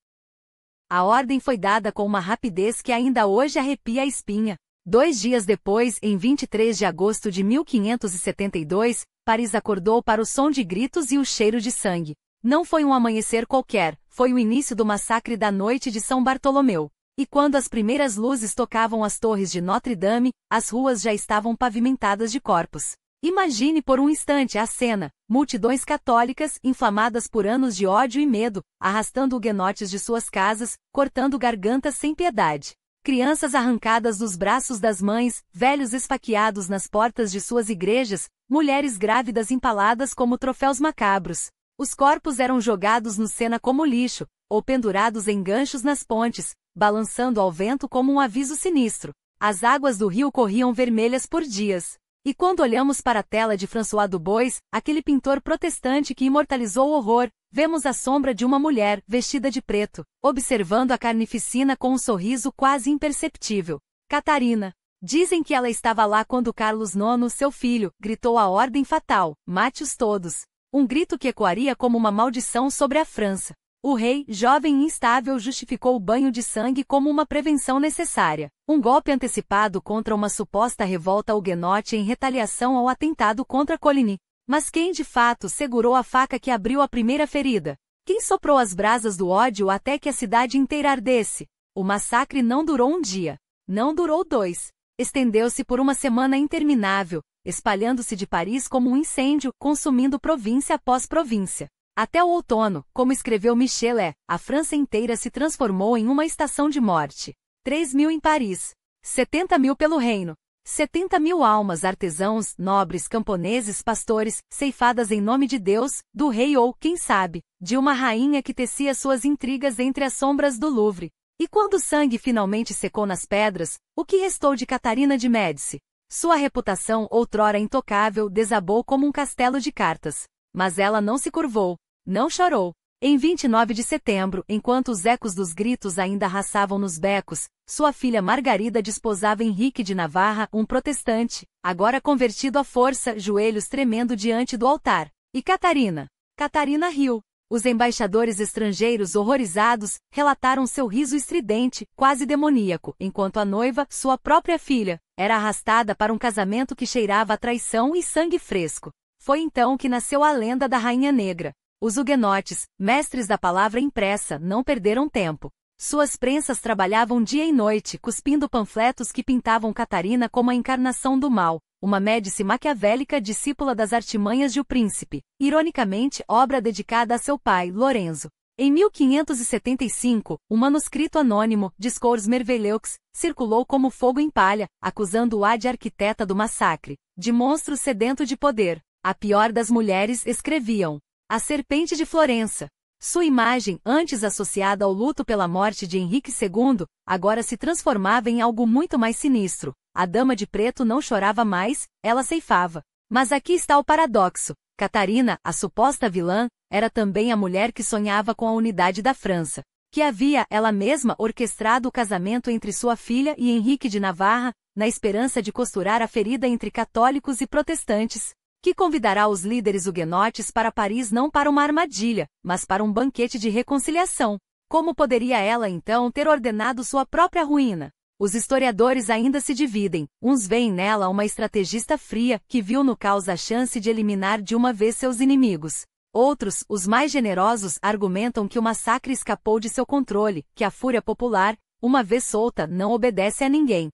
A ordem foi dada com uma rapidez que ainda hoje arrepia a espinha. 2 dias depois, em 23 de agosto de 1572, Paris acordou para o som de gritos e o cheiro de sangue. Não foi um amanhecer qualquer, foi o início do massacre da noite de São Bartolomeu. E quando as primeiras luzes tocavam as torres de Notre-Dame, as ruas já estavam pavimentadas de corpos. Imagine por um instante a cena, multidões católicas, inflamadas por anos de ódio e medo, arrastando huguenotes de suas casas, cortando gargantas sem piedade. Crianças arrancadas dos braços das mães, velhos esfaqueados nas portas de suas igrejas, mulheres grávidas empaladas como troféus macabros. Os corpos eram jogados no Sena como lixo, ou pendurados em ganchos nas pontes, balançando ao vento como um aviso sinistro. As águas do rio corriam vermelhas por dias. E quando olhamos para a tela de François Dubois, aquele pintor protestante que imortalizou o horror, vemos a sombra de uma mulher, vestida de preto, observando a carnificina com um sorriso quase imperceptível. Catarina. Dizem que ela estava lá quando Carlos IX, seu filho, gritou a ordem fatal, mate-os todos. Um grito que ecoaria como uma maldição sobre a França. O rei, jovem e instável, justificou o banho de sangue como uma prevenção necessária. Um golpe antecipado contra uma suposta revolta huguenote em retaliação ao atentado contra Coligny. Mas quem de fato segurou a faca que abriu a primeira ferida? Quem soprou as brasas do ódio até que a cidade inteira ardesse? O massacre não durou um dia. Não durou 2. Estendeu-se por uma semana interminável, espalhando-se de Paris como um incêndio, consumindo província após província. Até o outono, como escreveu Michelet, a França inteira se transformou em uma estação de morte. 3.000 em Paris. 70.000 pelo reino. 70.000 almas, artesãos, nobres, camponeses, pastores, ceifadas em nome de Deus, do rei ou, quem sabe, de uma rainha que tecia suas intrigas entre as sombras do Louvre. E quando o sangue finalmente secou nas pedras, o que restou de Catarina de Médici? Sua reputação, outrora intocável, desabou como um castelo de cartas. Mas ela não se curvou, não chorou. Em 29 de setembro, enquanto os ecos dos gritos ainda arrasavam nos becos, sua filha Margarida desposava Henrique de Navarra, um protestante, agora convertido à força, joelhos tremendo diante do altar. E Catarina? Catarina riu. Os embaixadores estrangeiros, horrorizados, relataram seu riso estridente, quase demoníaco, enquanto a noiva, sua própria filha, era arrastada para um casamento que cheirava a traição e sangue fresco. Foi então que nasceu a lenda da Rainha Negra. Os huguenotes, mestres da palavra impressa, não perderam tempo. Suas prensas trabalhavam dia e noite, cuspindo panfletos que pintavam Catarina como a encarnação do mal, uma Médici maquiavélica discípula das artimanhas de O Príncipe, ironicamente obra dedicada a seu pai, Lorenzo. Em 1575, um manuscrito anônimo, Discours Merveilleux, circulou como fogo em palha, acusando-a de arquiteta do massacre, de monstro sedento de poder. A pior das mulheres, escreviam. A Serpente de Florença. Sua imagem, antes associada ao luto pela morte de Henrique II, agora se transformava em algo muito mais sinistro. A Dama de Preto não chorava mais, ela ceifava. Mas aqui está o paradoxo. Catarina, a suposta vilã, era também a mulher que sonhava com a unidade da França, que havia, ela mesma, orquestrado o casamento entre sua filha e Henrique de Navarra, na esperança de costurar a ferida entre católicos e protestantes, que convidará os líderes huguenotes para Paris não para uma armadilha, mas para um banquete de reconciliação. Como poderia ela, então, ter ordenado sua própria ruína? Os historiadores ainda se dividem, uns veem nela uma estrategista fria, que viu no caos a chance de eliminar de uma vez seus inimigos. Outros, os mais generosos, argumentam que o massacre escapou de seu controle, que a fúria popular, uma vez solta, não obedece a ninguém.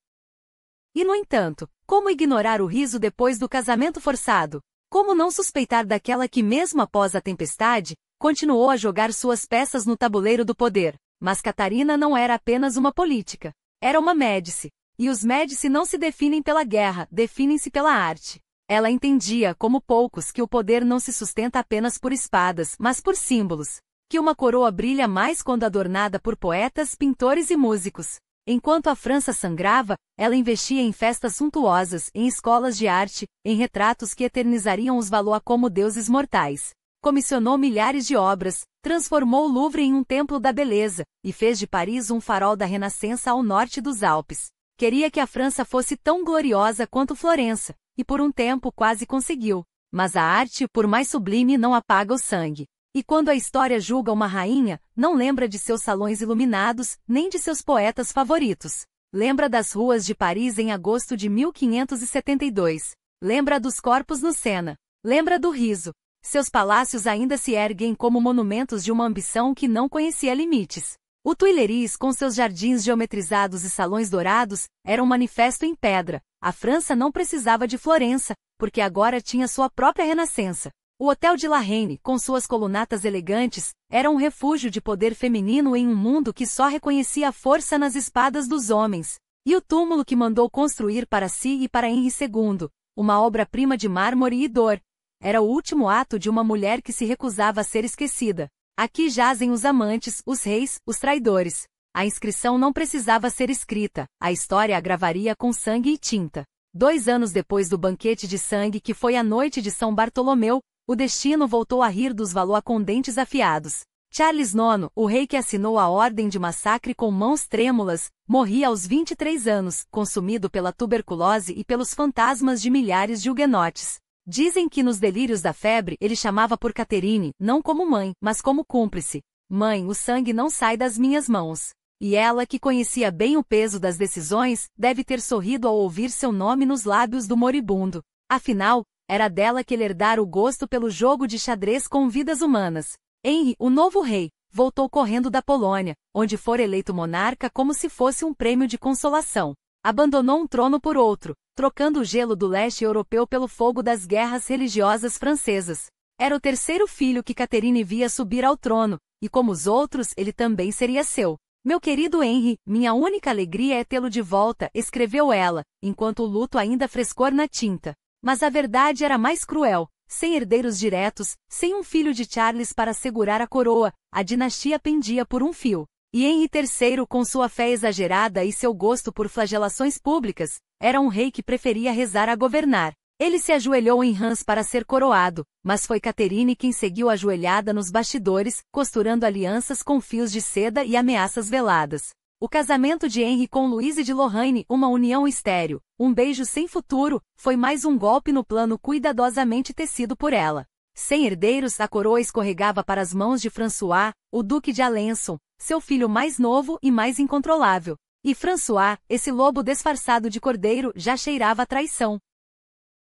E no entanto, como ignorar o riso depois do casamento forçado? Como não suspeitar daquela que mesmo após a tempestade, continuou a jogar suas peças no tabuleiro do poder? Mas Catarina não era apenas uma política. Era uma Médici. E os Médici não se definem pela guerra, definem-se pela arte. Ela entendia, como poucos, que o poder não se sustenta apenas por espadas, mas por símbolos. Que uma coroa brilha mais quando adornada por poetas, pintores e músicos. Enquanto a França sangrava, ela investia em festas suntuosas, em escolas de arte, em retratos que eternizariam os Valois como deuses mortais. Comissionou milhares de obras, transformou o Louvre em um templo da beleza, e fez de Paris um farol da Renascença ao norte dos Alpes. Queria que a França fosse tão gloriosa quanto Florença, e por um tempo quase conseguiu. Mas a arte, por mais sublime, não apaga o sangue. E quando a história julga uma rainha, não lembra de seus salões iluminados, nem de seus poetas favoritos. Lembra das ruas de Paris em agosto de 1572. Lembra dos corpos no Sena. Lembra do riso. Seus palácios ainda se erguem como monumentos de uma ambição que não conhecia limites. O Tuileries, com seus jardins geometrizados e salões dourados, era um manifesto em pedra. A França não precisava de Florença, porque agora tinha sua própria renascença. O Hotel de La Reine, com suas colunatas elegantes, era um refúgio de poder feminino em um mundo que só reconhecia a força nas espadas dos homens. E o túmulo que mandou construir para si e para Henri II, uma obra-prima de mármore e dor, era o último ato de uma mulher que se recusava a ser esquecida. Aqui jazem os amantes, os reis, os traidores. A inscrição não precisava ser escrita, a história a gravaria com sangue e tinta. 2 anos depois do banquete de sangue que foi a noite de São Bartolomeu, o destino voltou a rir dos Valois com dentes afiados. Charles IX, o rei que assinou a ordem de massacre com mãos trêmulas, morria aos 23 anos, consumido pela tuberculose e pelos fantasmas de milhares de huguenotes. Dizem que nos delírios da febre ele chamava por Catherine, não como mãe, mas como cúmplice. Mãe, o sangue não sai das minhas mãos. E ela, que conhecia bem o peso das decisões, deve ter sorrido ao ouvir seu nome nos lábios do moribundo. Afinal, era dela que ele herdara o gosto pelo jogo de xadrez com vidas humanas. Henri, o novo rei, voltou correndo da Polônia, onde fora eleito monarca como se fosse um prêmio de consolação. Abandonou um trono por outro, trocando o gelo do leste europeu pelo fogo das guerras religiosas francesas. Era o terceiro filho que Catherine via subir ao trono, e como os outros, ele também seria seu. Meu querido Henri, minha única alegria é tê-lo de volta, escreveu ela, enquanto o luto ainda frescor na tinta. Mas a verdade era mais cruel. Sem herdeiros diretos, sem um filho de Charles para segurar a coroa, a dinastia pendia por um fio. E Henri III, com sua fé exagerada e seu gosto por flagelações públicas, era um rei que preferia rezar a governar. Ele se ajoelhou em Reims para ser coroado, mas foi Catherine quem seguiu ajoelhada nos bastidores, costurando alianças com fios de seda e ameaças veladas. O casamento de Henri com Louise de Lorraine, uma união estéril, um beijo sem futuro, foi mais um golpe no plano cuidadosamente tecido por ela. Sem herdeiros, a coroa escorregava para as mãos de François, o duque de Alençon, seu filho mais novo e mais incontrolável. E François, esse lobo disfarçado de cordeiro, já cheirava a traição.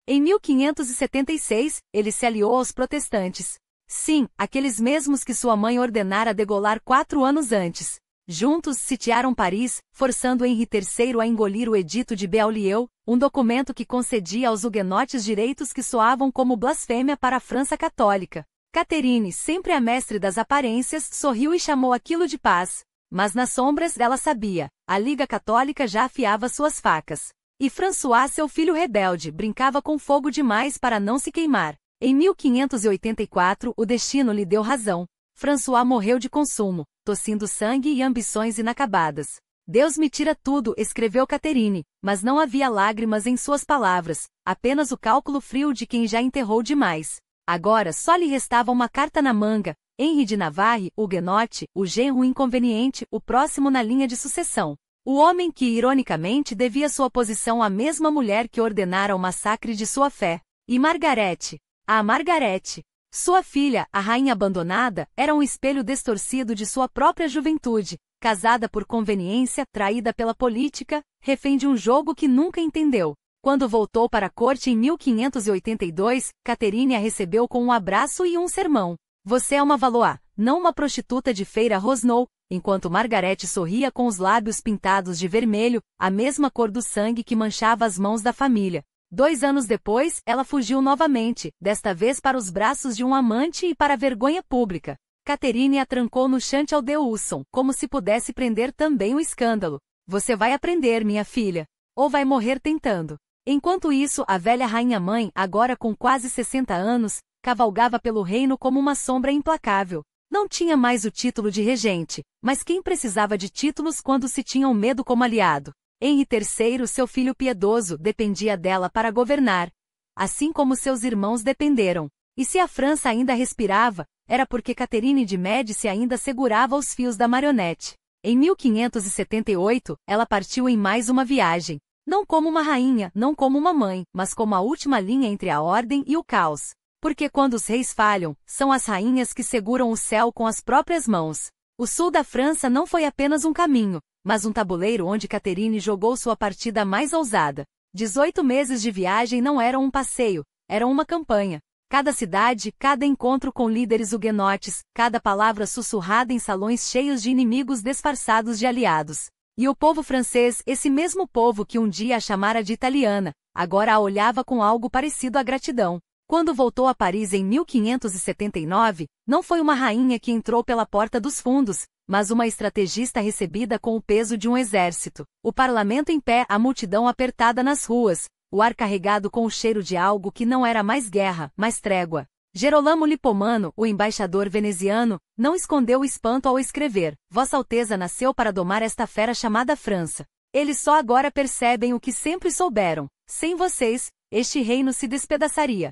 Em 1576, ele se aliou aos protestantes. Sim, aqueles mesmos que sua mãe ordenara degolar 4 anos antes. Juntos sitiaram Paris, forçando Henri III a engolir o Edito de Beaulieu, um documento que concedia aos huguenotes direitos que soavam como blasfêmia para a França católica. Catherine, sempre a mestre das aparências, sorriu e chamou aquilo de paz. Mas nas sombras ela sabia, a Liga Católica já afiava suas facas. E François, seu filho rebelde, brincava com fogo demais para não se queimar. Em 1584, o destino lhe deu razão. François morreu de consumo, tossindo sangue e ambições inacabadas. Deus me tira tudo, escreveu Catherine, mas não havia lágrimas em suas palavras, apenas o cálculo frio de quem já enterrou demais. Agora só lhe restava uma carta na manga: Henri de Navarre, huguenote, o genro inconveniente, o próximo na linha de sucessão. O homem que, ironicamente, devia sua posição à mesma mulher que ordenara o massacre de sua fé. E Margarete. A Margarete. Sua filha, a rainha abandonada, era um espelho distorcido de sua própria juventude, casada por conveniência, traída pela política, refém de um jogo que nunca entendeu. Quando voltou para a corte em 1582, Catherine a recebeu com um abraço e um sermão. Você é uma Valois, não uma prostituta de feira Rosnou, enquanto Margarete sorria com os lábios pintados de vermelho, a mesma cor do sangue que manchava as mãos da família. 2 anos depois, ela fugiu novamente, desta vez para os braços de um amante e para a vergonha pública. Catherine a trancou no Chantal de Usson, como se pudesse prender também o escândalo. Você vai aprender, minha filha. Ou vai morrer tentando. Enquanto isso, a velha rainha-mãe, agora com quase 60 anos, cavalgava pelo reino como uma sombra implacável. Não tinha mais o título de regente, mas quem precisava de títulos quando se tinha o medo como aliado? Henri III, seu filho piedoso, dependia dela para governar, assim como seus irmãos dependeram. E se a França ainda respirava, era porque Catherine de Médici ainda segurava os fios da marionete. Em 1578, ela partiu em mais uma viagem. Não como uma rainha, não como uma mãe, mas como a última linha entre a ordem e o caos. Porque quando os reis falham, são as rainhas que seguram o céu com as próprias mãos. O sul da França não foi apenas um caminho, mas um tabuleiro onde Catherine jogou sua partida mais ousada. 18 meses de viagem não eram um passeio, eram uma campanha. Cada cidade, cada encontro com líderes huguenotes, cada palavra sussurrada em salões cheios de inimigos disfarçados de aliados. E o povo francês, esse mesmo povo que um dia a chamara de italiana, agora a olhava com algo parecido à gratidão. Quando voltou a Paris em 1579, não foi uma rainha que entrou pela porta dos fundos, mas uma estrategista recebida com o peso de um exército. O parlamento em pé, a multidão apertada nas ruas, o ar carregado com o cheiro de algo que não era mais guerra, mas trégua. Gerolamo Lipomano, o embaixador veneziano, não escondeu o espanto ao escrever: Vossa Alteza nasceu para domar esta fera chamada França. Eles só agora percebem o que sempre souberam. Sem vocês, este reino se despedaçaria.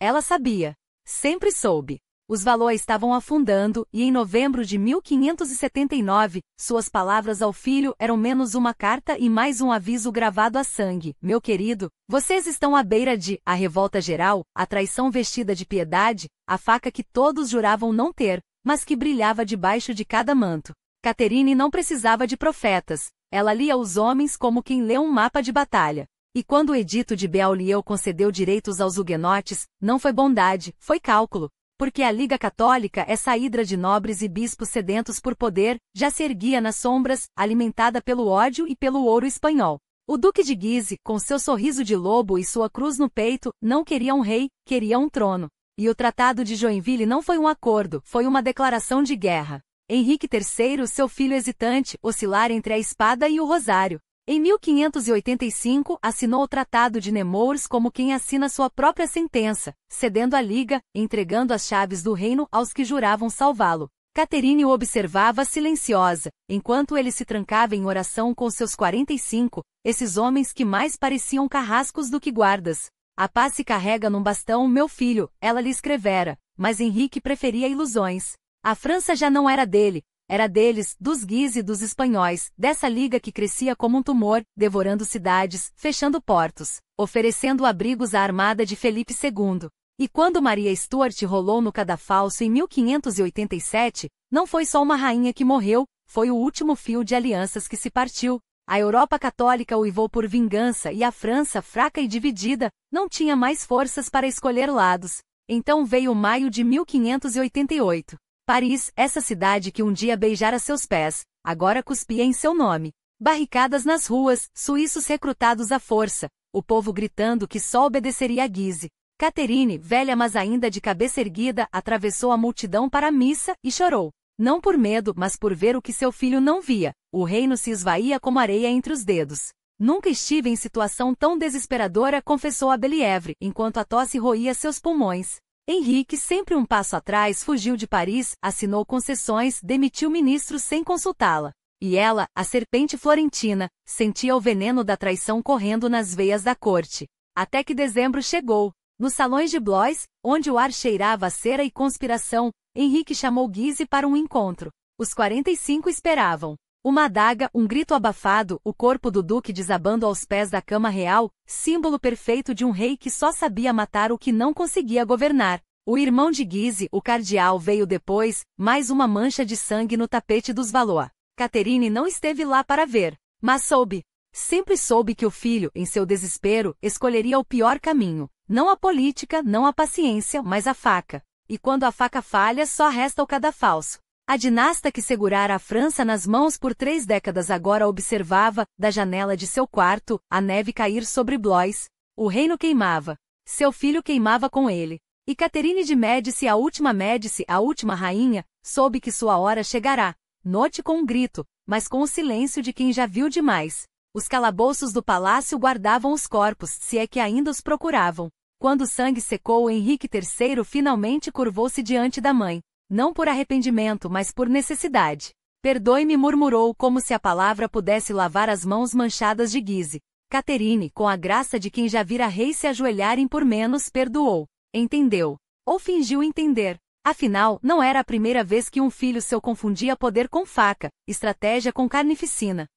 Ela sabia. Sempre soube. Os Valois estavam afundando, e em novembro de 1579, suas palavras ao filho eram menos uma carta e mais um aviso gravado a sangue: Meu querido, vocês estão à beira de a revolta geral, a traição vestida de piedade, a faca que todos juravam não ter, mas que brilhava debaixo de cada manto. Catherine não precisava de profetas. Ela lia os homens como quem lê um mapa de batalha. E quando o edito de Beaulieu concedeu direitos aos huguenotes, não foi bondade, foi cálculo. Porque a Liga Católica, essa hidra de nobres e bispos sedentos por poder, já se erguia nas sombras, alimentada pelo ódio e pelo ouro espanhol. O Duque de Guise, com seu sorriso de lobo e sua cruz no peito, não queria um rei, queria um trono. E o Tratado de Joinville não foi um acordo, foi uma declaração de guerra. Henrique III, seu filho hesitante, oscilara entre a espada e o rosário. Em 1585, assinou o Tratado de Nemours como quem assina sua própria sentença, cedendo a Liga, entregando as chaves do reino aos que juravam salvá-lo. Catherine o observava silenciosa, enquanto ele se trancava em oração com seus 45, esses homens que mais pareciam carrascos do que guardas. A paz se carrega num bastão, meu filho, ela lhe escrevera, mas Henrique preferia ilusões. A França já não era dele. Era deles, dos Guise e dos espanhóis, dessa liga que crescia como um tumor, devorando cidades, fechando portos, oferecendo abrigos à armada de Felipe II. E quando Maria Stuart rolou no cadafalso em 1587, não foi só uma rainha que morreu, foi o último fio de alianças que se partiu. A Europa católica uivou por vingança e a França, fraca e dividida, não tinha mais forças para escolher lados. Então veio maio de 1588. Paris, essa cidade que um dia beijara seus pés, agora cuspia em seu nome. Barricadas nas ruas, suíços recrutados à força, o povo gritando que só obedeceria a Guise. Catherine, velha mas ainda de cabeça erguida, atravessou a multidão para a missa, e chorou. Não por medo, mas por ver o que seu filho não via. O reino se esvaía como areia entre os dedos. Nunca estive em situação tão desesperadora, confessou a Bellièvre, enquanto a tosse roía seus pulmões. Henrique, sempre um passo atrás, fugiu de Paris, assinou concessões, demitiu ministros sem consultá-la. E ela, a serpente florentina, sentia o veneno da traição correndo nas veias da corte. Até que dezembro chegou. Nos salões de Blois, onde o ar cheirava a cera e conspiração, Henrique chamou Guise para um encontro. Os 45 esperavam. Uma adaga, um grito abafado, o corpo do duque desabando aos pés da cama real, símbolo perfeito de um rei que só sabia matar o que não conseguia governar. O irmão de Guise, o cardeal, veio depois, mais uma mancha de sangue no tapete dos Valois. Catherine não esteve lá para ver, mas soube. Sempre soube que o filho, em seu desespero, escolheria o pior caminho. Não a política, não a paciência, mas a faca. E quando a faca falha, só resta o cadafalso. A dinasta que segurara a França nas mãos por 3 décadas agora observava, da janela de seu quarto, a neve cair sobre Blois. O reino queimava. Seu filho queimava com ele. E Catherine de Médici, a última rainha, soube que sua hora chegará. Note com um grito, mas com o silêncio de quem já viu demais. Os calabouços do palácio guardavam os corpos, se é que ainda os procuravam. Quando o sangue secou, Henrique III finalmente curvou-se diante da mãe. Não por arrependimento, mas por necessidade. Perdoe-me, murmurou, como se a palavra pudesse lavar as mãos manchadas de Guise. Catherine, com a graça de quem já vira rei se ajoelharem por menos, perdoou. Entendeu. Ou fingiu entender. Afinal, não era a primeira vez que um filho seu confundia poder com faca, estratégia com carnificina.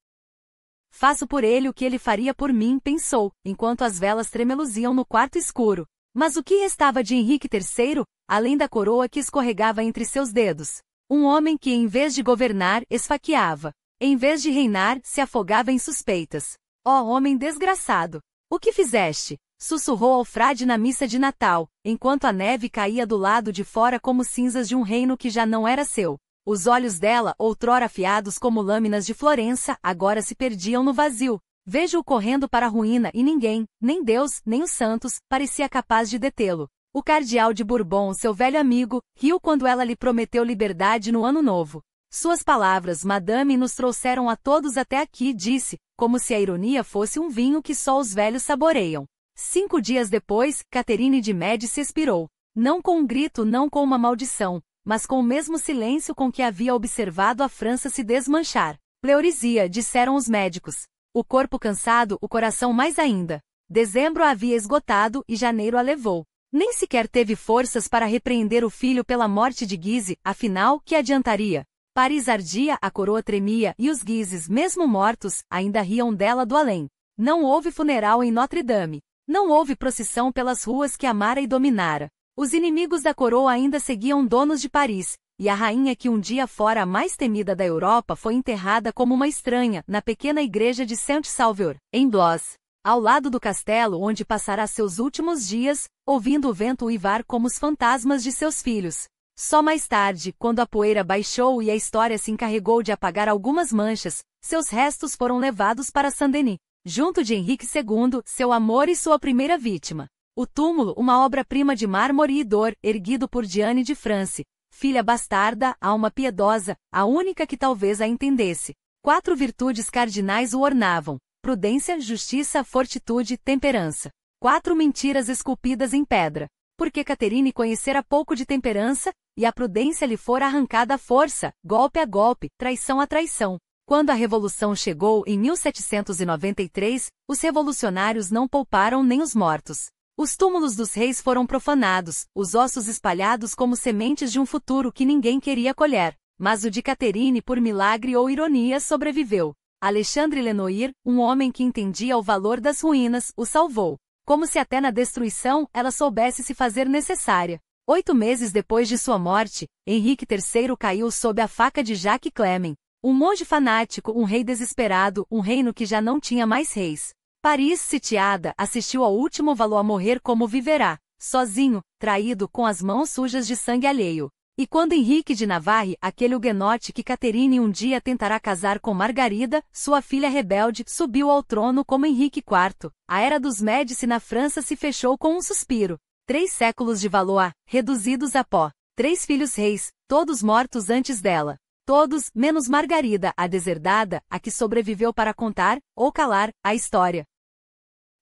Faço por ele o que ele faria por mim, pensou, enquanto as velas tremeluziam no quarto escuro. Mas o que restava de Henrique III, além da coroa que escorregava entre seus dedos? Um homem que, em vez de governar, esfaqueava. Em vez de reinar, se afogava em suspeitas. Ó homem desgraçado! O que fizeste? Sussurrou ao frade na missa de Natal, enquanto a neve caía do lado de fora como cinzas de um reino que já não era seu. Os olhos dela, outrora afiados como lâminas de Florença, agora se perdiam no vazio. Vejo-o correndo para a ruína e ninguém, nem Deus, nem os santos, parecia capaz de detê-lo. O cardeal de Bourbon, seu velho amigo, riu quando ela lhe prometeu liberdade no ano novo. Suas palavras, madame, nos trouxeram a todos até aqui, disse, como se a ironia fosse um vinho que só os velhos saboreiam. 5 dias depois, Catherine de Médici expirou. Não com um grito, não com uma maldição, mas com o mesmo silêncio com que havia observado a França se desmanchar. Pleurisia, disseram os médicos. O corpo cansado, o coração mais ainda. Dezembro a havia esgotado e janeiro a levou. Nem sequer teve forças para repreender o filho pela morte de Guise, afinal, que adiantaria? Paris ardia, a coroa tremia, e os Guises, mesmo mortos, ainda riam dela do além. Não houve funeral em Notre-Dame. Não houve procissão pelas ruas que amara e dominara. Os inimigos da coroa ainda seguiam donos de Paris, e a rainha que um dia fora a mais temida da Europa foi enterrada como uma estranha, na pequena igreja de Saint-Sauveur, em Blois, ao lado do castelo onde passará seus últimos dias, ouvindo o vento uivar como os fantasmas de seus filhos. Só mais tarde, quando a poeira baixou e a história se encarregou de apagar algumas manchas, seus restos foram levados para Saint-Denis, junto de Henrique II, seu amor e sua primeira vítima. O túmulo, uma obra-prima de mármore e dor, erguido por Diane de France, filha bastarda, alma piedosa, a única que talvez a entendesse. 4 virtudes cardinais o ornavam: prudência, justiça, fortitude, temperança. 4 mentiras esculpidas em pedra. Porque Catherine conhecera pouco de temperança, e a prudência lhe fora arrancada à força, golpe a golpe, traição a traição. Quando a Revolução chegou em 1793, os revolucionários não pouparam nem os mortos. Os túmulos dos reis foram profanados, os ossos espalhados como sementes de um futuro que ninguém queria colher. Mas o de Catherine, por milagre ou ironia, sobreviveu. Alexandre Lenoir, um homem que entendia o valor das ruínas, o salvou. Como se até na destruição ela soubesse se fazer necessária. 8 meses depois de sua morte, Henrique III caiu sob a faca de Jacques Clément. Um monge fanático, um rei desesperado, um reino que já não tinha mais reis. Paris, sitiada, assistiu ao último Valois morrer como viverá, sozinho, traído, com as mãos sujas de sangue alheio. E quando Henrique de Navarre, aquele huguenote que Catherine um dia tentará casar com Margarida, sua filha rebelde, subiu ao trono como Henrique IV, a era dos Médici na França se fechou com um suspiro. 3 séculos de Valois, reduzidos a pó. 3 filhos reis, todos mortos antes dela. Todos, menos Margarida, a deserdada, a que sobreviveu para contar, ou calar, a história.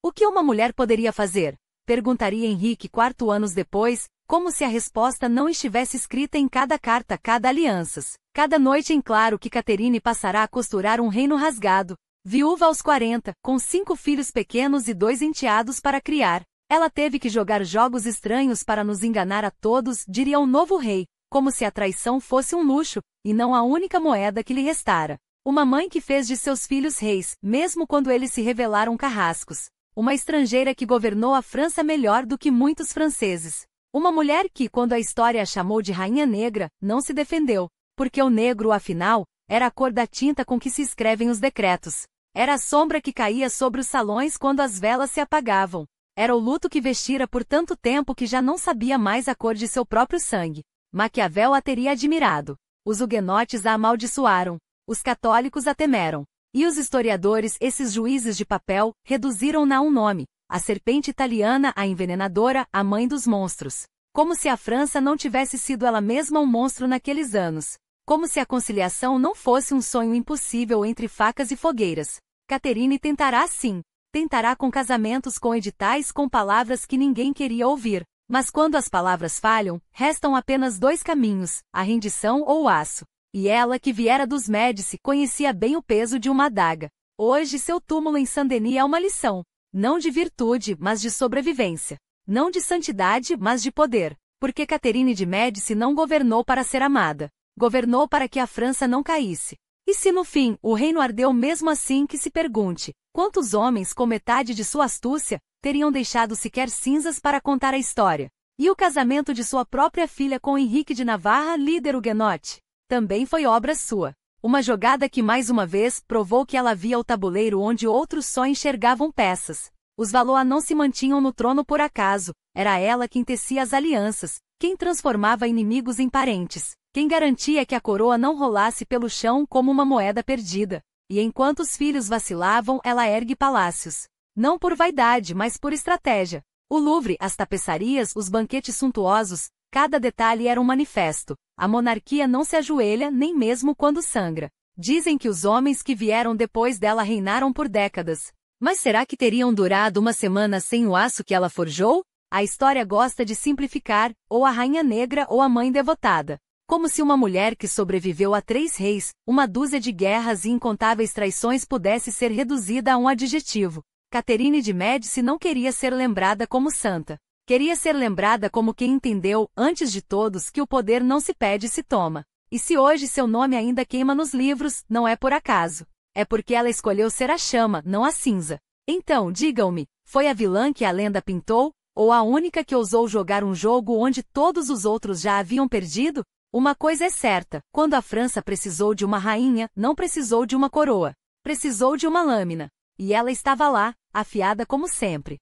O que uma mulher poderia fazer? Perguntaria Henrique IV anos depois, como se a resposta não estivesse escrita em cada carta, cada alianças. Cada noite em claro que Caterine passará a costurar um reino rasgado. Viúva aos 40, com 5 filhos pequenos e 2 enteados para criar. Ela teve que jogar jogos estranhos para nos enganar a todos, diria um novo rei, como se a traição fosse um luxo, e não a única moeda que lhe restara. Uma mãe que fez de seus filhos reis, mesmo quando eles se revelaram carrascos. Uma estrangeira que governou a França melhor do que muitos franceses. Uma mulher que, quando a história a chamou de Rainha Negra, não se defendeu, porque o negro, afinal, era a cor da tinta com que se escrevem os decretos. Era a sombra que caía sobre os salões quando as velas se apagavam. Era o luto que vestira por tanto tempo que já não sabia mais a cor de seu próprio sangue. Maquiavel a teria admirado. Os huguenotes a amaldiçoaram. Os católicos a temeram. E os historiadores, esses juízes de papel, reduziram-na a um nome. A serpente italiana, a envenenadora, a mãe dos monstros. Como se a França não tivesse sido ela mesma um monstro naqueles anos. Como se a conciliação não fosse um sonho impossível entre facas e fogueiras. Caterine tentará sim. Tentará com casamentos, com editais, com palavras que ninguém queria ouvir. Mas quando as palavras falham, restam apenas 2 caminhos, a rendição ou o aço. E ela, que viera dos Médici, conhecia bem o peso de uma adaga. Hoje seu túmulo em Saint-Denis é uma lição. Não de virtude, mas de sobrevivência. Não de santidade, mas de poder. Porque Caterine de Médici não governou para ser amada. Governou para que a França não caísse. E se no fim, o reino ardeu mesmo assim, que se pergunte, quantos homens com metade de sua astúcia, teriam deixado sequer cinzas para contar a história? E o casamento de sua própria filha com Henrique de Navarra, líder huguenote? Também foi obra sua. Uma jogada que mais uma vez provou que ela via o tabuleiro onde outros só enxergavam peças. Os Valois não se mantinham no trono por acaso, era ela quem tecia as alianças, quem transformava inimigos em parentes, quem garantia que a coroa não rolasse pelo chão como uma moeda perdida. E enquanto os filhos vacilavam, ela ergue palácios. Não por vaidade, mas por estratégia. O Louvre, as tapeçarias, os banquetes suntuosos, cada detalhe era um manifesto. A monarquia não se ajoelha nem mesmo quando sangra. Dizem que os homens que vieram depois dela reinaram por décadas. Mas será que teriam durado uma semana sem o aço que ela forjou? A história gosta de simplificar, ou a rainha negra ou a mãe devotada. Como se uma mulher que sobreviveu a 3 reis, uma dúzia de guerras e incontáveis traições pudesse ser reduzida a um adjetivo. Caterine de Médici não queria ser lembrada como santa. Queria ser lembrada como quem entendeu, antes de todos, que o poder não se pede, se toma. E se hoje seu nome ainda queima nos livros, não é por acaso. É porque ela escolheu ser a chama, não a cinza. Então, digam-me, foi a vilã que a lenda pintou, ou a única que ousou jogar um jogo onde todos os outros já haviam perdido? Uma coisa é certa, quando a França precisou de uma rainha, não precisou de uma coroa. Precisou de uma lâmina. E ela estava lá, afiada como sempre.